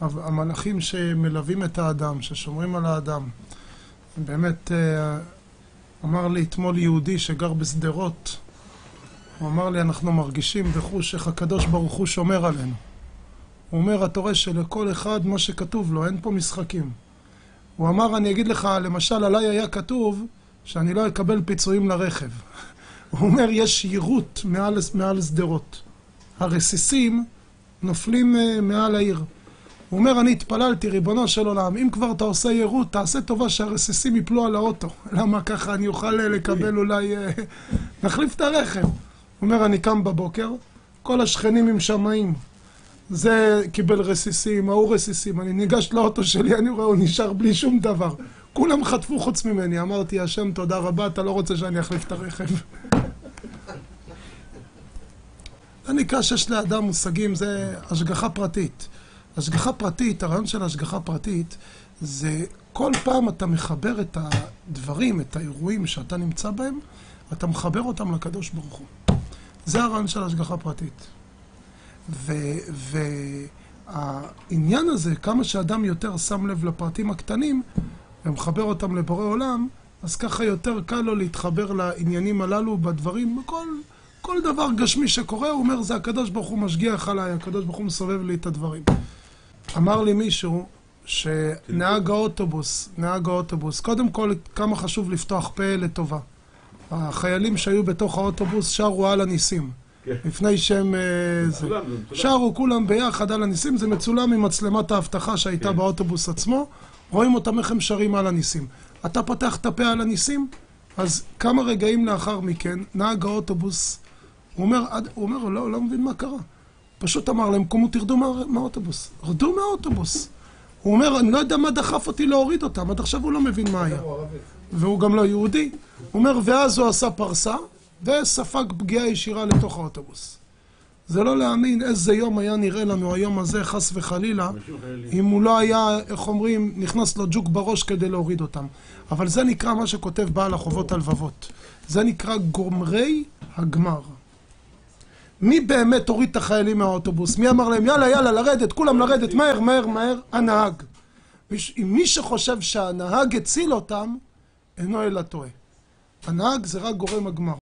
המלאכים שמלווים את האדם, ששומרים על האדם. באמת, אמר לי אתמול יהודי שגר בסדרות, הוא אמר לי, אנחנו מרגישים בחוש איך הקדוש ברוך הוא שומר עלינו. הוא אומר, אתה רואה שלכל אחד מה שכתוב לו, אין פה משחקים. הוא אמר, אני אגיד לך, למשל עליי היה כתוב שאני לא אקבל פיצויים לרכב. הוא אומר, יש יירוט מעל סדרות. הרסיסים נופלים מעל העיר. הוא אומר, אני התפללתי, ריבונו של עולם, אם כבר אתה עושה יירוט, תעשה טובה שהרסיסים יפלו על האוטו. למה ככה אני אוכל לקבל אולי... נחליף את הרכב. הוא אומר, אני קם בבוקר, כל השכנים עם שמאים. זה קיבל רסיסים, ההוא רסיסים. אני ניגש לאוטו שלי, אני רואה, הוא נשאר בלי שום דבר. כולם חטפו חוץ ממני. אמרתי, השם, תודה רבה, אתה לא רוצה שאני אחליף את הרכב. זה נקרא שיש לאדם מושגים, זה השגחה פרטית. השגחה פרטית, הרעיון של השגחה פרטית, זה כל פעם אתה מחבר את הדברים, את האירועים שאתה נמצא בהם, אתה מחבר אותם לקדוש ברוך הוא. זה הרעיון של השגחה פרטית. והעניין הזה, כמה שאדם יותר שם לב לפרטים הקטנים, ומחבר אותם לבורא עולם, אז ככה יותר קל לו להתחבר לעניינים הללו בדברים, כל דבר גשמי שקורה, הוא אומר, זה הקדוש ברוך הוא משגיח עליי, הקדוש ברוך הוא מסובב לי את הדברים. אמר לי מישהו שנהג האוטובוס, קודם כל כמה חשוב לפתוח פה לטובה. החיילים שהיו בתוך האוטובוס שרו על הניסים. לפני שהם... שרו כולם ביחד על הניסים, זה מצולם ממצלמת האבטחה שהייתה באוטובוס עצמו, רואים אותם איך הם שרים על הניסים. אתה פתח את הפה על הניסים, אז כמה רגעים לאחר מכן, נהג האוטובוס, הוא אומר, לא מבין מה קרה. פשוט אמר להם, קומו תרדו מהאוטובוס. רדו מהאוטובוס. הוא אומר, אני לא יודע מה דחף אותי להוריד אותם, עד עכשיו הוא לא מבין מה היה. והוא גם לא יהודי. הוא אומר, ואז הוא עשה פרסה, וספג פגיעה ישירה לתוך האוטובוס. זה לא להאמין איזה יום היה נראה לנו היום הזה, חס וחלילה, אם הוא לא היה, איך אומרים, נכנס לו ג'וק בראש כדי להוריד אותם. אבל זה נקרא מה שכותב בעל החובות הלבבות. זה נקרא גומרי הגמר. מי באמת הוריד את החיילים מהאוטובוס? מי אמר להם, יאללה, לרדת, כולם לרדת, מהר, הנהג. מי שחושב שהנהג הציל אותם, אינו אלא טועה. הנהג זה רק גורם הגמר.